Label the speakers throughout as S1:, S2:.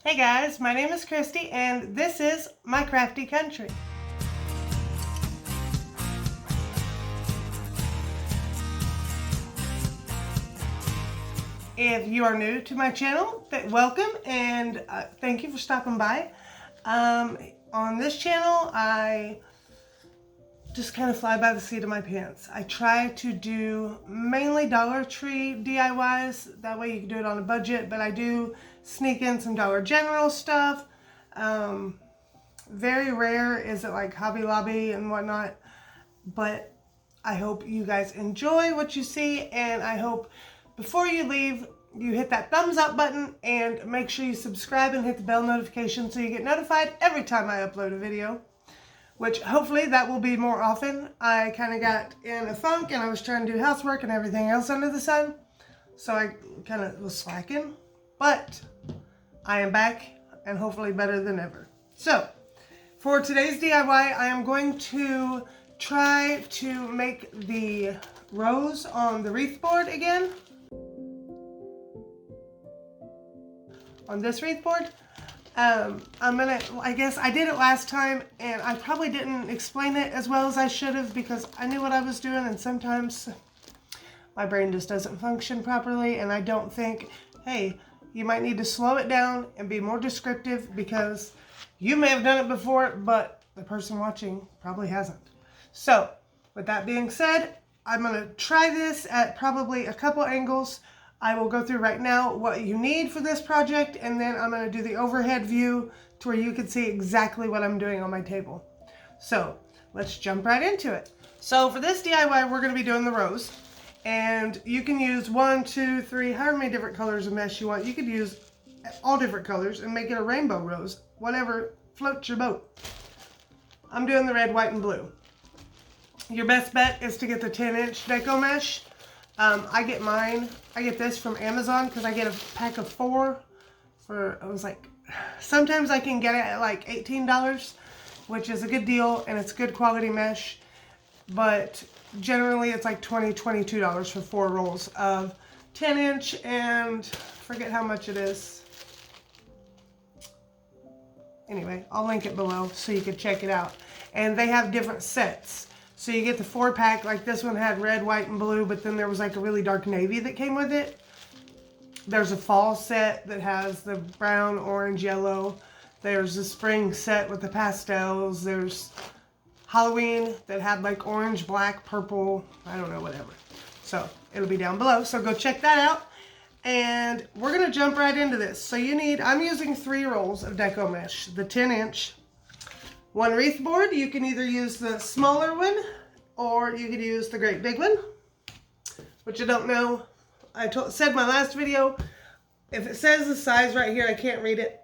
S1: Hey guys, my name is Christy and this is my Crafty Country. If you are new to my channel, welcome and thank you for stopping by. On this channel, I just kind of fly by the seat of my pants. I try to do mainly Dollar Tree DIYs, that way you can do it on a budget, but I do sneak in some Dollar General stuff. Very rare is it like Hobby Lobby and whatnot, but I hope you guys enjoy what you see, and I hope before you leave, you hit that thumbs up button and make sure you subscribe and hit the bell notification so you get notified every time I upload a video. Which hopefully that will be more often. I kind of got in a funk and I was trying to do housework and everything else under the sun. So I kind of was slacking. But I am back and hopefully better than ever. So for today's DIY, I am going to try to make the rose on the wreath board again. On this wreath board. I guess I did it last time and I probably didn't explain it as well as I should have because I knew what I was doing, and sometimes my brain just doesn't function properly, and I don't think, hey, you might need to slow it down and be more descriptive because you may have done it before, but the person watching probably hasn't. So with that being said, I'm going to try this at probably a couple angles. I will go through right now what you need for this project, and then I'm going to do the overhead view to where you can see exactly what I'm doing on my table. So let's jump right into it. So for this DIY, we're going to be doing the rose, and you can use 1, 2, 3, however many different colors of mesh you want. You could use all different colors and make it a rainbow rose, whatever floats your boat. I'm doing the red, white, and blue. Your best bet is to get the 10-inch Deco mesh. I get this from Amazon because I get a pack of 4 for, I was like, sometimes I can get it at like $18, which is a good deal and it's good quality mesh, but generally it's like $22 for 4 rolls of 10-inch, and I forget how much it is. Anyway, I'll link it below so you can check it out. And they have different sets. So you get the 4-pack, like this one had red, white, and blue, but then there was like a really dark navy that came with it. There's a fall set that has the brown, orange, yellow. There's a spring set with the pastels. There's Halloween that had like orange, black, purple, I don't know, whatever. So it'll be down below, so go check that out. And we're gonna jump right into this. So you need, I'm using 3 rolls of Deco mesh, the 10-inch. 1 wreath board. You can either use the smaller one or you could use the great big one, which I don't know. I said in my last video, if it says the size right here, I can't read it,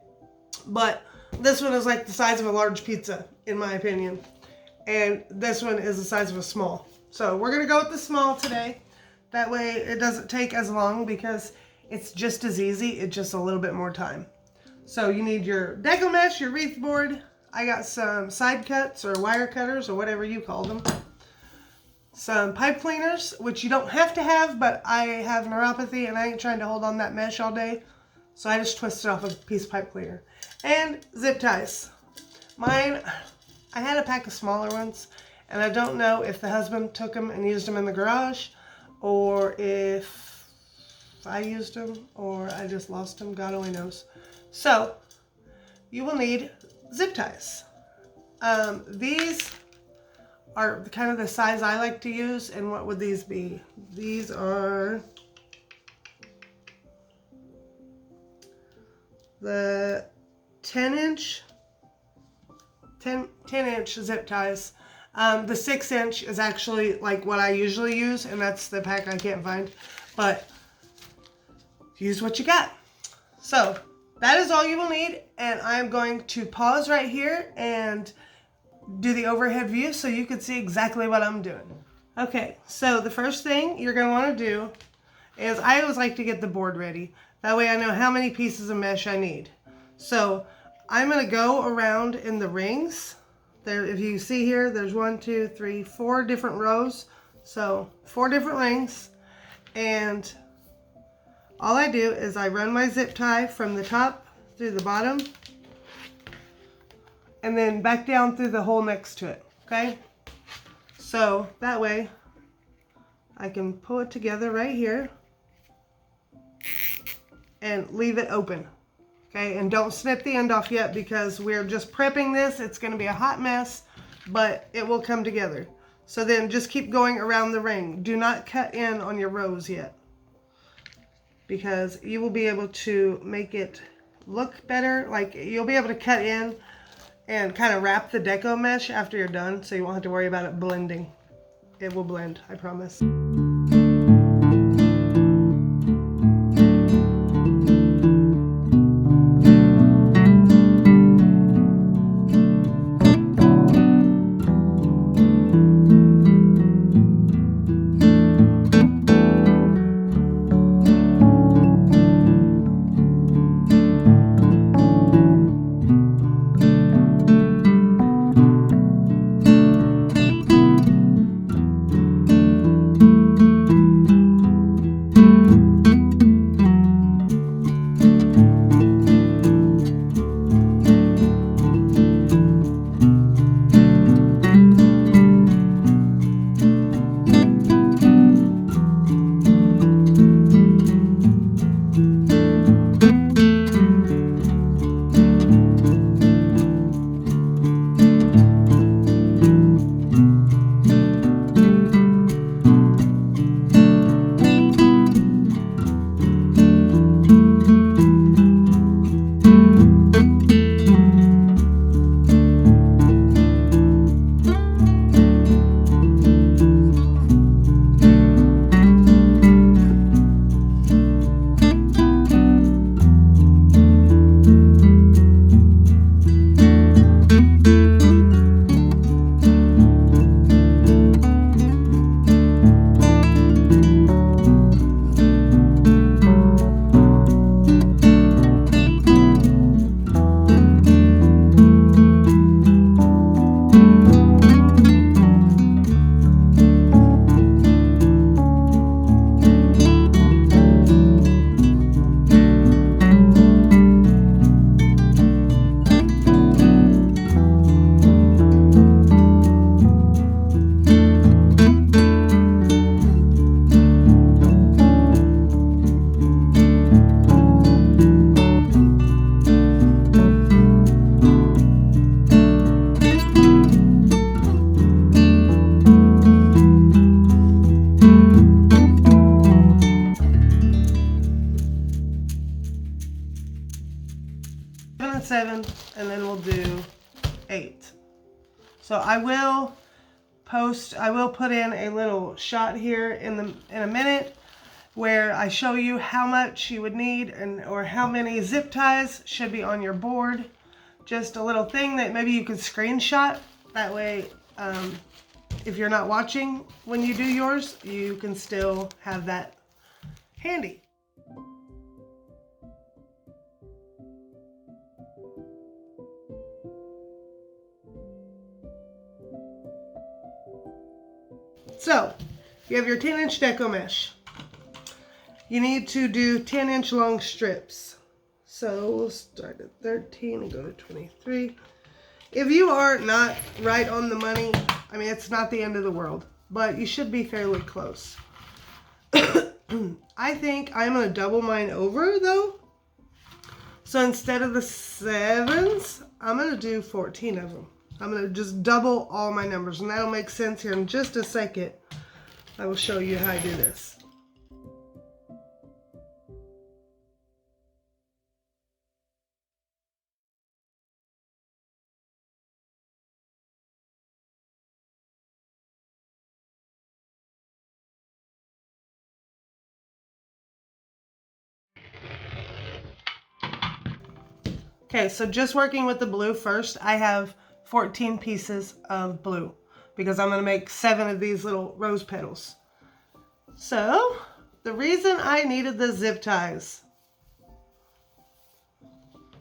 S1: but this one is like the size of a large pizza in my opinion, and this one is the size of a small. So we're gonna go with the small today. That way it doesn't take as long because it's just as easy, it's just a little bit more time. So you need your Deco mesh, your wreath board. I got some side cuts or wire cutters or whatever you call them. Some pipe cleaners, which you don't have to have, but I have neuropathy and I ain't trying to hold on that mesh all day. So I just twisted off a piece of pipe cleaner. And zip ties. Mine, I had a pack of smaller ones, and I don't know if the husband took them and used them in the garage, or if I used them, or I just lost them, God only knows. So you will need zip ties. These are kind of the size I like to use, and what would these be? These are the 10-inch zip ties. The 6-inch is actually like what I usually use, and that's the pack I can't find, but use what you got. So that is all you will need, and I'm going to pause right here and do the overhead view so you can see exactly what I'm doing. Okay, so the first thing you're going to want to do is, I always like to get the board ready. That way I know how many pieces of mesh I need. So I'm going to go around in the rings. There, if you see here, there's 1, 2, 3, 4 different rows. So 4 different rings, and all I do is I run my zip tie from the top through the bottom and then back down through the hole next to it, okay? So that way I can pull it together right here and leave it open, okay? And don't snip the end off yet because we're just prepping this. It's gonna be a hot mess, but it will come together. So then just keep going around the ring. Do not cut in on your rows yet, because you will be able to make it look better. Like you'll be able to cut in and kind of wrap the deco mesh after you're done, so you won't have to worry about it blending. It will blend, I promise. Seven, and then we'll do 8. So I will put in a little shot here in a minute where I show you how much you would need or how many zip ties should be on your board. Just a little thing that maybe you could screenshot. That way, if you're not watching when you do yours, you can still have that handy. So, you have your 10-inch deco mesh. You need to do 10-inch long strips. So, we'll start at 13 and go to 23. If you are not right on the money, I mean, it's not the end of the world, but you should be fairly close. I think I'm going to double mine over, though. So, instead of the 7s, I'm going to do 14 of them. I'm going to just double all my numbers, and that'll make sense here in just a second. I will show you how I do this. Okay, so just working with the blue first, I have 14 pieces of blue because I'm going to make 7 of these little rose petals. So, the reason I needed the zip ties,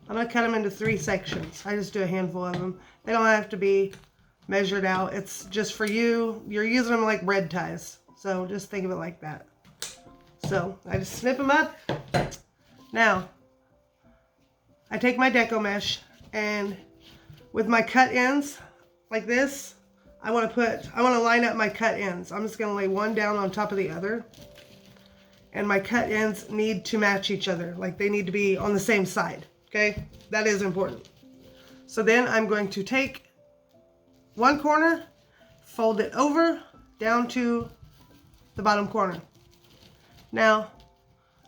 S1: I'm going to cut them into 3 sections. I just do a handful of them. They don't have to be measured out. It's just for you. You're using them like red ties. So, just think of it like that. So, I just snip them up. Now, I take my Deco mesh, and with my cut ends like this, I want to line up my cut ends. I'm just going to lay one down on top of the other. And my cut ends need to match each other. Like they need to be on the same side. Okay? That is important. So then I'm going to take one corner, fold it over down to the bottom corner. Now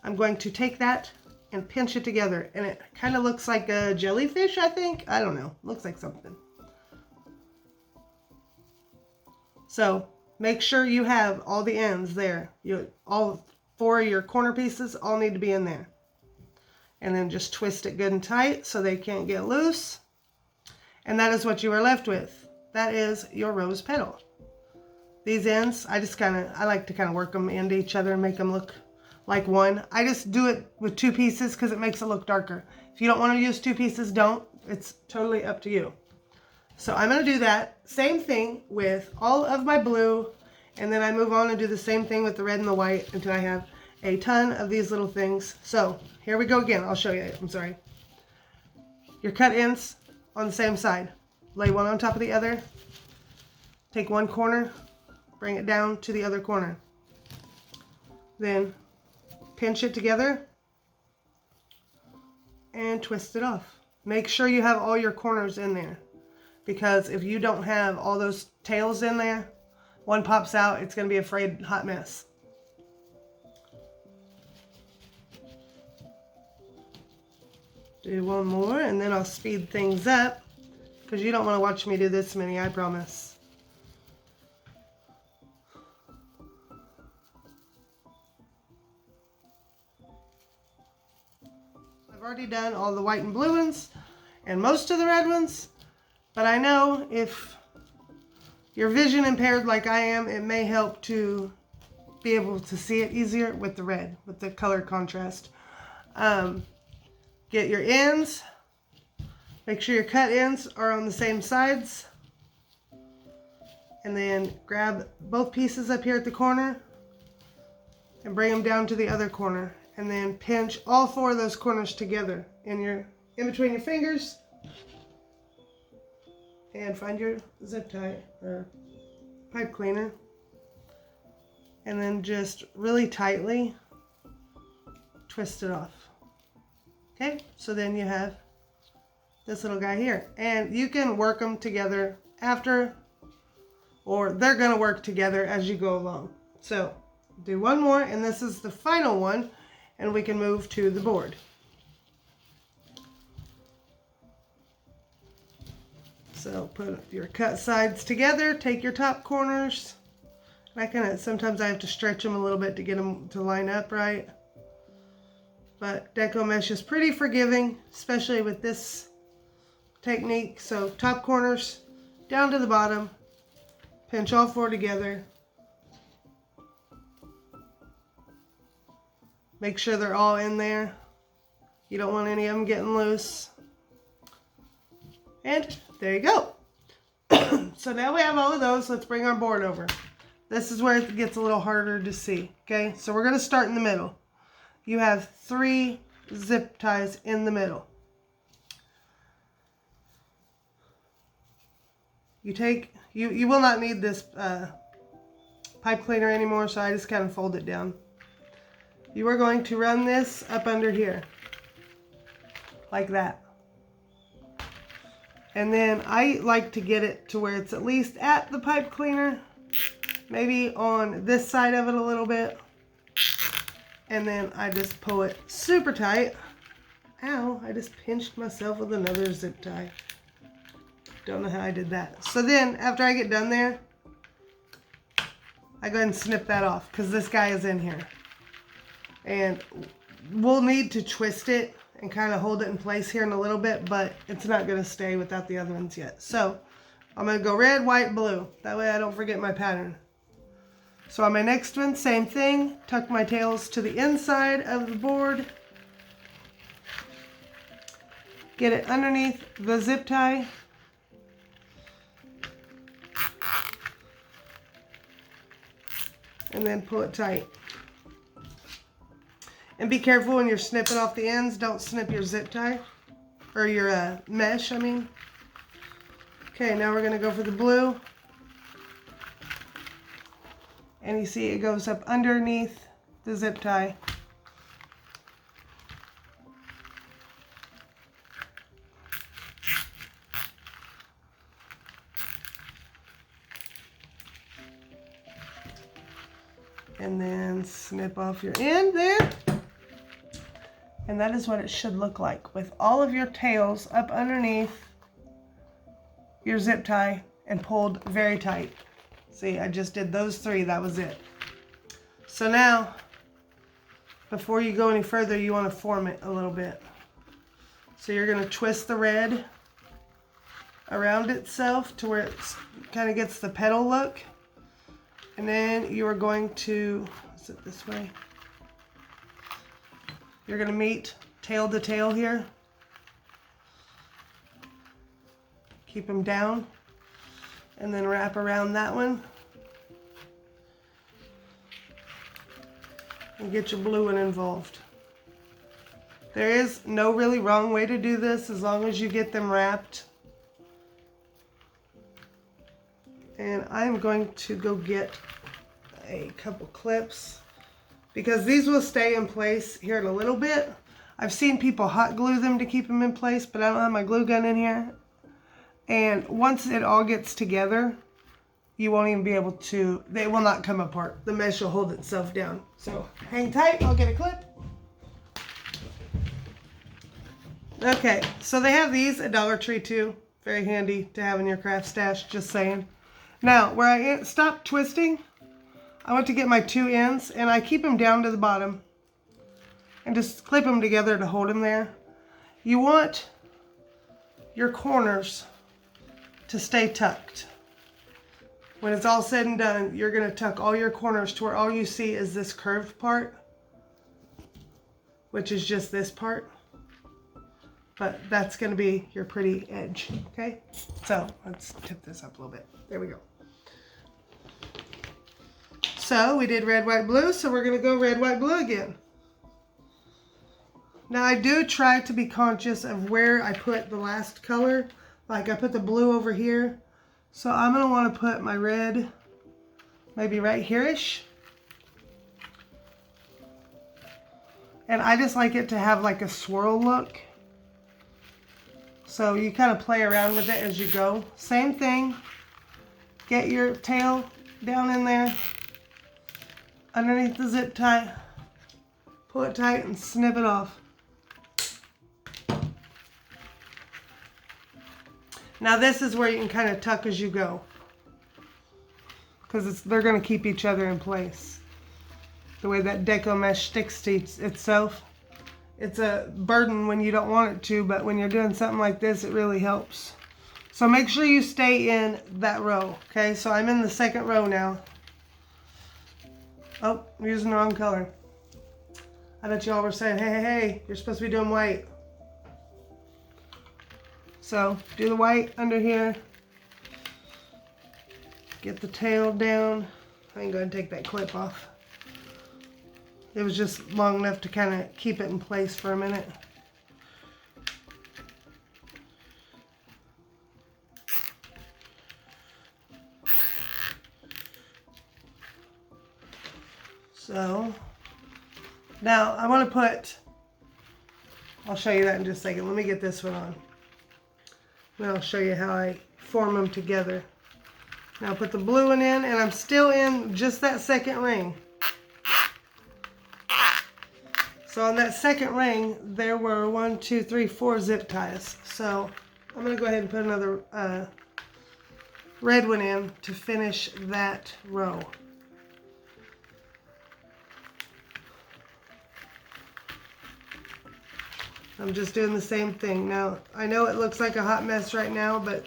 S1: I'm going to take that and pinch it together, and it kind of looks like a jellyfish, I think. I don't know. Looks like something. So make sure you have all the ends there. All 4 of your corner pieces all need to be in there. And then just twist it good and tight so they can't get loose. And that is what you are left with. That is your rose petal. These ends, I like to kind of work them into each other and make them look like one. I just do it with 2 pieces because it makes it look darker. If you don't want to use 2 pieces, don't. It's totally up to you. So I'm going to do that same thing with all of my blue, and then I move on and do the same thing with the red and the white until I have a ton of these little things. So here we go again. I'll show you. I'm sorry. Your cut ends on the same side. Lay one on top of the other. Take one corner, bring it down to the other corner. Then pinch it together and twist it off. Make sure you have all your corners in there, because if you don't have all those tails in there, one pops out, it's going to be a hot mess. Do one more and then I'll speed things up, because you don't want to watch me do this many, I promise. I've already done all the white and blue ones and most of the red ones, but I know if you're vision impaired like I am, it may help to be able to see it easier with the red, with the color contrast. Get your ends. Make sure your cut ends are on the same sides. And then grab both pieces up here at the corner and bring them down to the other corner. And then pinch all 4 of those corners together in between your fingers. And find your zip tie or pipe cleaner. And then just really tightly twist it off. Okay, so then you have this little guy here. And you can work them together after, or they're going to work together as you go along. So do one more, and this is the final one, and we can move to the board. So put your cut sides together, take your top corners. Sometimes I have to stretch them a little bit to get them to line up right. But Deco mesh is pretty forgiving, especially with this technique. So top corners down to the bottom, pinch all 4 together. Make sure they're all in there. You don't want any of them getting loose. And there you go. So now we have all of those. Let's bring our board over. This is where it gets a little harder to see. Okay, so we're going to start in the middle. You have 3 zip ties in the middle. You will not need this pipe cleaner anymore, so I just kind of fold it down. You are going to run this up under here, like that. And then I like to get it to where it's at least at the pipe cleaner, maybe on this side of it a little bit. And then I just pull it super tight. Ow, I just pinched myself with another zip tie. Don't know how I did that. So then, after I get done there, I go ahead and snip that off, because this guy is in here. And we'll need to twist it and kind of hold it in place here in a little bit, but it's not going to stay without the other ones yet. So I'm going to go red, white, blue. That way I don't forget my pattern. So on my next one, same thing. Tuck my tails to the inside of the board. Get it underneath the zip tie. And then pull it tight. And be careful when you're snipping off the ends. Don't snip your zip tie. or your mesh, I mean. Okay, now we're gonna go for the blue. And you see it goes up underneath the zip tie. And then snip off your end there. And that is what it should look like with all of your tails up underneath your zip tie and pulled very tight. See, I just did those three, that was it. So now, before you go any further, you want to form it a little bit. So you're going to twist the red around itself to where it kind of gets the petal look. And then you are going to, is it this way? You're going to meet tail to tail here. Keep them down. And then wrap around that one. And get your blue one involved. There is no really wrong way to do this as long as you get them wrapped. And I'm going to go get a couple clips because these will stay in place here in a little bit. I've seen people hot glue them to keep them in place, but I don't have my glue gun in here. And once it all gets together, you won't even be able to, they will not come apart. The mesh will hold itself down. So hang tight, I'll get a clip. Okay, so they have these at Dollar Tree too. Very handy to have in your craft stash, just saying. Now, where I stopped twisting, I went to get my two ends and I keep them down to the bottom and just clip them together to hold them there. You want your corners to stay tucked. When it's all said and done, you're going to tuck all your corners to where all you see is this curved part, which is just this part. But that's going to be your pretty edge, okay? So let's tip this up a little bit. There we go. So we did red, white, blue, so we're going to go red, white, blue again. Now I do try to be conscious of where I put the last color. Like I put the blue over here. So I'm going to want to put my red maybe right here-ish. And I just like it to have like a swirl look. So you kind of play around with it as you go. Same thing. Get your tail down in there. Underneath the zip tie. Pull it tight and snip it off. Now this is where you can kind of tuck as you go. Because they're going to keep each other in place. The way that Deco mesh sticks to itself. It's a burden when you don't want it to, but when you're doing something like this, it really helps. So make sure you stay in that row. Okay, so I'm in the second row now. Oh, I'm using the wrong color. I bet y'all were saying, hey, you're supposed to be doing white. So do the white under here. Get the tail down. I can go ahead and take that clip off. It was just long enough to kind of keep it in place for a minute. So now I want to put, I'll show you that in just a second. Let me get this one on. And I'll show you how I form them together. Now I'll put the blue one in, and I'm still in just that second ring. So on that second ring, there were 1, 2, 3, 4 zip ties. So I'm going to go ahead and put another red one in to finish that row. I'm just doing the same thing. Now, I know it looks like a hot mess right now, but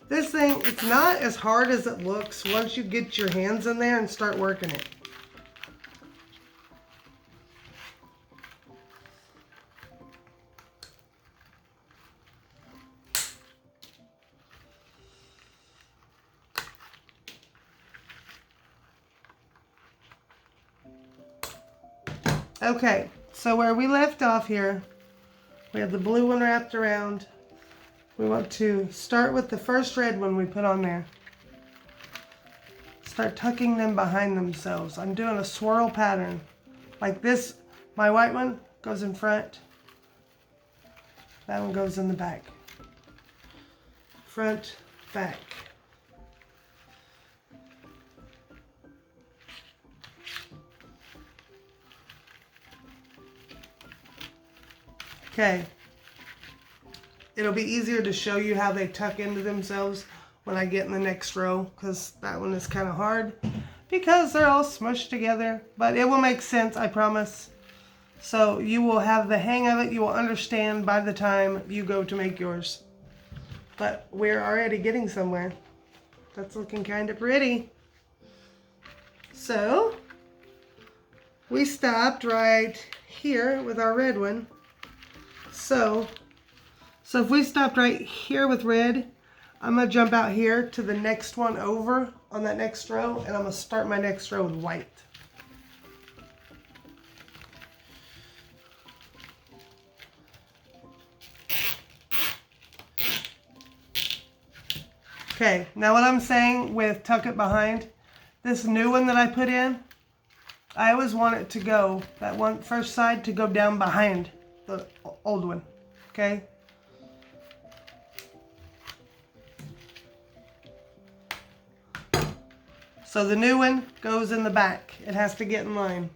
S1: this thing, it's not as hard as it looks once you get your hands in there and start working it. Okay, so where we left off here, We have the blue one wrapped around. We want to start with the first red one we put on there. Start tucking them behind themselves. I'm doing a swirl pattern. Like this, my white one goes in front. That one goes in the back. Front, back. Okay. It'll be easier to show you how they tuck into themselves when I get in the next row, because that one is kind of hard because they're all smushed together, but it will make sense, I promise. So you will have the hang of it. You will understand by the time you go to make yours. But we're already getting somewhere. That's looking kind of pretty. So we stopped right here with our red one. So if we stopped right here with red, I'm going to jump out here to the next one over on that next row, and I'm going to start my next row with white. Okay, now what I'm saying with tuck it behind, this new one that I put in, I always want it to go, that one first side to go down behind the old one, okay? So the new one goes in the back. It has to get in line.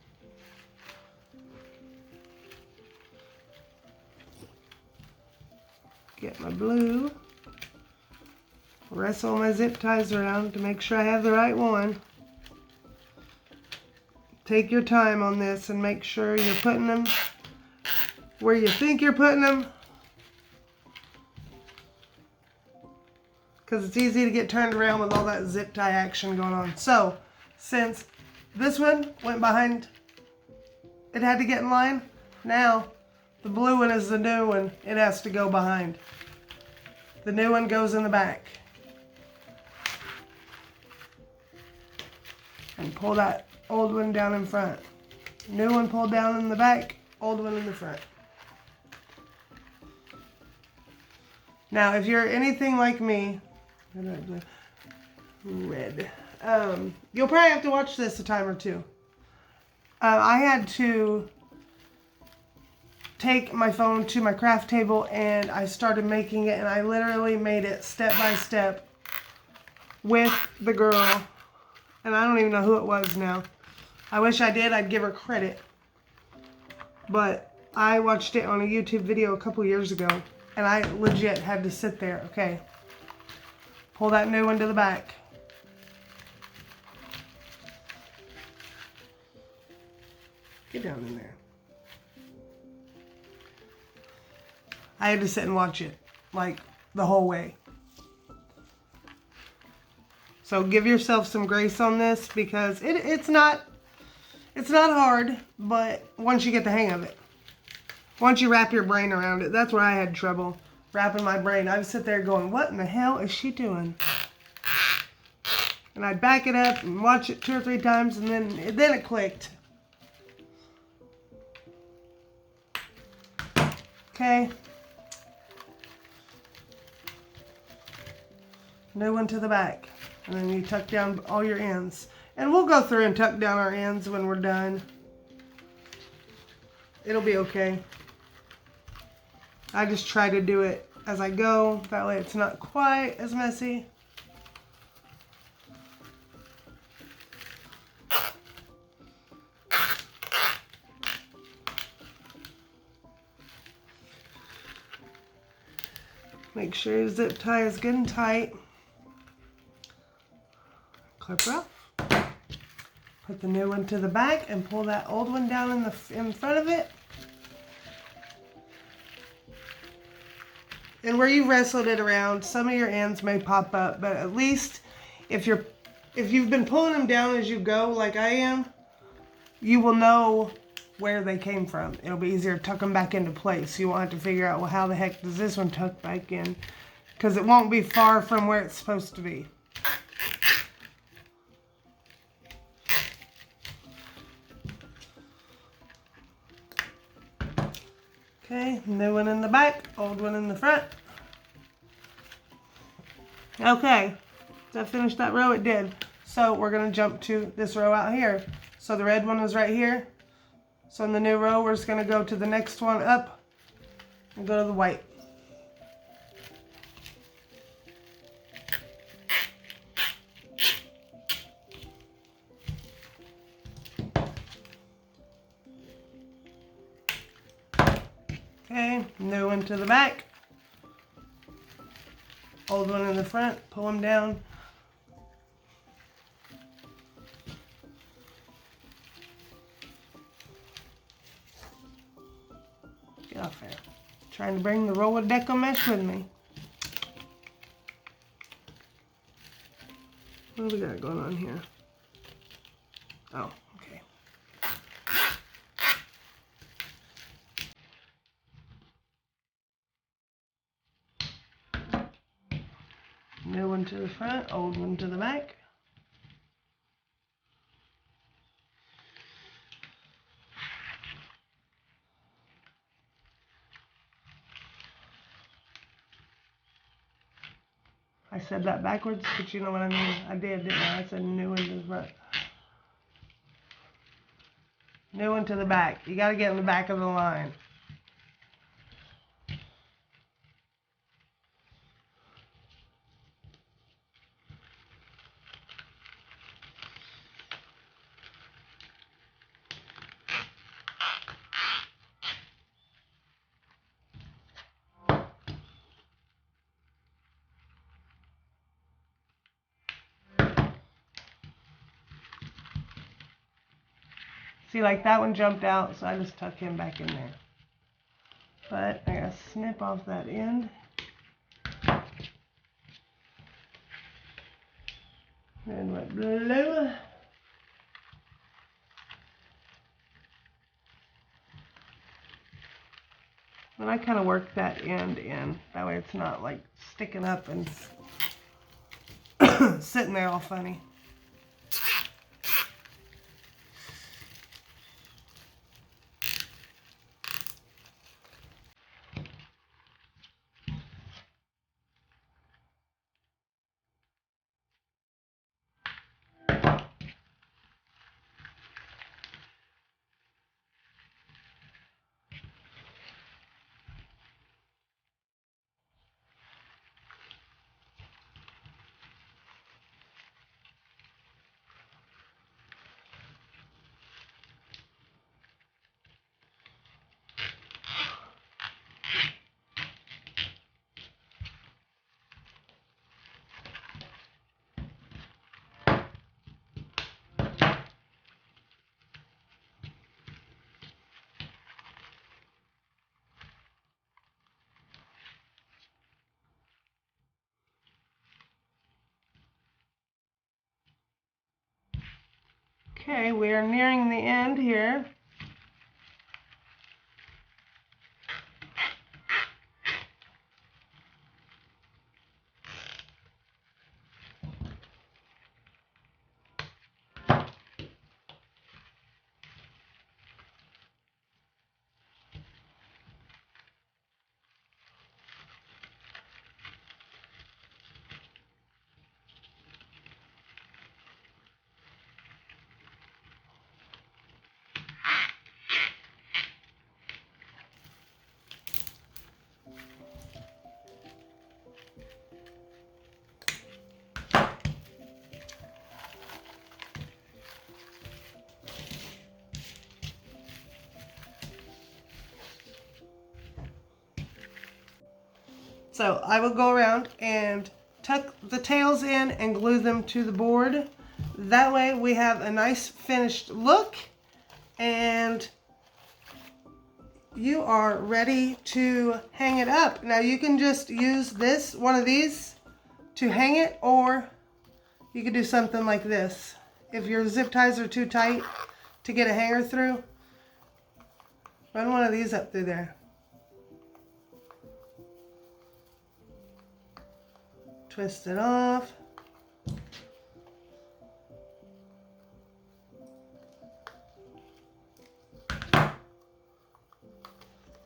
S1: Get my blue. Wrestle my zip ties around to make sure I have the right one. Take your time on this and make sure you're putting them where you think you're putting them, because it's easy to get turned around with all that zip tie action going on. So since this one went behind, it had to get in line. Now the blue one is the new one. It has to go behind. The new one goes in the back. And pull that old one down in front. New one pulled down in the back, old one in the front. Now, if you're anything like me, red, you'll probably have to watch this a time or two. I had to take my phone to my craft table and I started making it, and I literally made it step by step with the girl. And I don't even know who it was now. I wish I did. I'd give her credit. But I watched it on a YouTube video a couple years ago. And I legit had to sit there. Okay. Pull that new one to the back. Get down in there. I had to sit and watch it. Like, the whole way. So give yourself some grace on this, because it's not hard, but once you get the hang of it. Once you wrap your brain around it, that's where I had trouble wrapping my brain. I would sit there going, what in the hell is she doing? And I'd back it up and watch it 2 or 3 times, and then it clicked. Okay. New one to the back. And then you tuck down all your ends. And we'll go through and tuck down our ends when we're done. It'll be okay. I just try to do it as I go. That way it's not quite as messy. Make sure your zip tie is good and tight. Clip her off. Put the new one to the back and pull that old one down in front of it. And where you wrestled it around, some of your ends may pop up, but at least if you've been pulling them down as you go, like I am, you will know where they came from. It'll be easier to tuck them back into place. You won't have to figure out, well, how the heck does this one tuck back in? Because it won't be far from where it's supposed to be. Okay. new one in the back, old one in the front. Okay, that finished that row? It did. So we're gonna jump to this row out here. So the red one is right here. So in the new row, we're just gonna go to the next one up and go to the white. Okay, new one to the back. Old one in the front, pull them down. Get off there. Trying to bring the roll of Deco mesh with me. What do we got going on here? Oh, okay. New one to the front, old one to the back. I said that backwards, but you know what I mean. I did, didn't I? I said new one to the front. New one to the back. You got to get in the back of the line. See, like that one jumped out, so I just tuck him back in there. But I gotta snip off that end. And what blue. And I kind of work that end in. That way it's not like sticking up and sitting there all funny. Okay, we are nearing the end here. So I will go around and tuck the tails in and glue them to the board. That way we have a nice finished look and you are ready to hang it up. Now you can just use this, one of these, to hang it, or you could do something like this. If your zip ties are too tight to get a hanger through, run one of these up through there. Twist it off.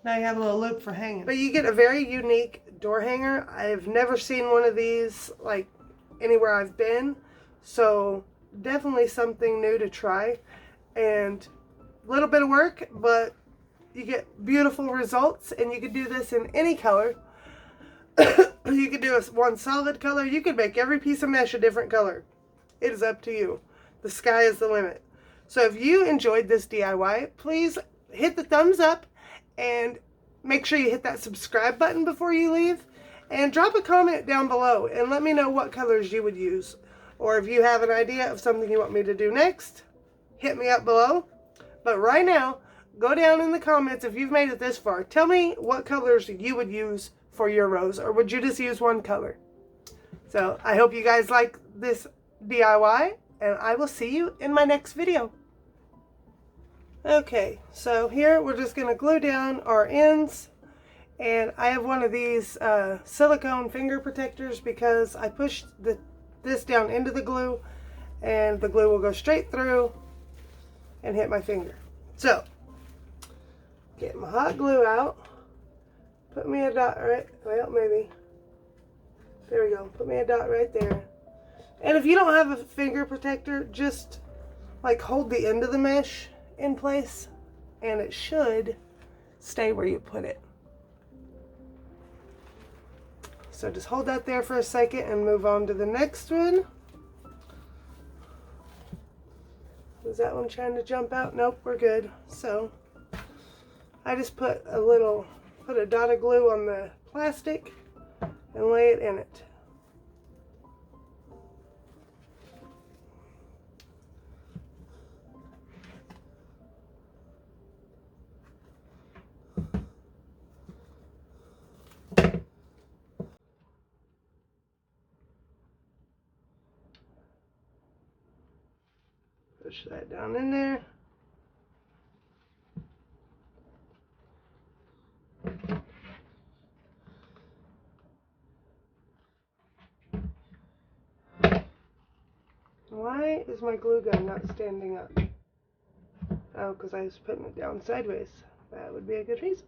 S1: Now you have a little loop for hanging. But you get a very unique door hanger. I've never seen one of these like anywhere I've been. So definitely something new to try. And a little bit of work, but you get beautiful results. And you can do this in any color. You could do one solid color. You could make every piece of mesh a different color. It is up to you. The sky is the limit. So if you enjoyed this DIY, please hit the thumbs up and make sure you hit that subscribe button before you leave. And drop a comment down below and let me know what colors you would use. Or if you have an idea of something you want me to do next, hit me up below. But right now, go down in the comments if you've made it this far. Tell me what colors you would use for your rose, or would you just use one color? So I hope you guys like this DIY, and I will see you in my next video. Okay, so here we're just going to glue down our ends, and I have one of these silicone finger protectors because I pushed this down into the glue, and the glue will go straight through and hit my finger. So, get my hot glue out. Put me a dot right, well, maybe. There we go. Put me a dot right there. And if you don't have a finger protector, just like hold the end of the mesh in place and it should stay where you put it. So just hold that there for a second and move on to the next one. Was that one trying to jump out? Nope, we're good. So I just put a dot of glue on the plastic and lay it in it. Push that down in there. Why is my glue gun not standing up? Oh, because I was putting it down sideways. That would be a good reason.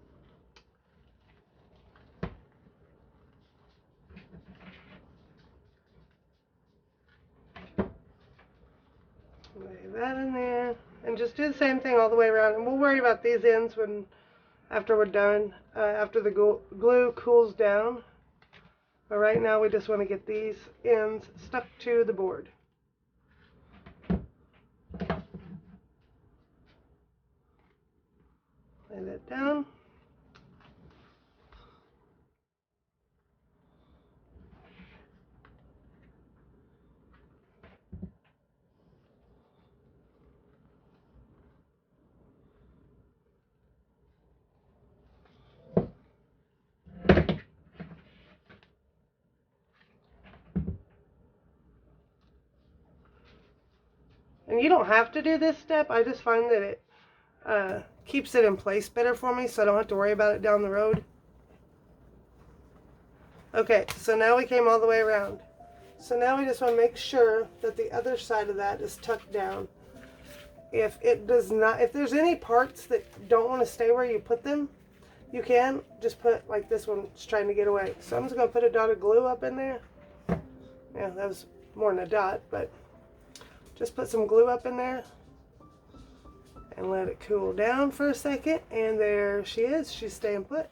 S1: Lay that in there. And just do the same thing all the way around. And we'll worry about these ends after we're done, after the glue cools down. But right now we just want to get these ends stuck to the board. Lay that down. And you don't have to do this step. I just find that it keeps it in place better for me, so I don't have to worry about it down the road. Okay, so now we came all the way around. So now we just want to make sure that the other side of that is tucked down. If it does not, if there's any parts that don't want to stay where you put them, you can just put, like this one's trying to get away. So I'm just going to put a dot of glue up in there. Yeah, that was more than a dot, but just put some glue up in there and let it cool down for a second, and there she is. She's staying put.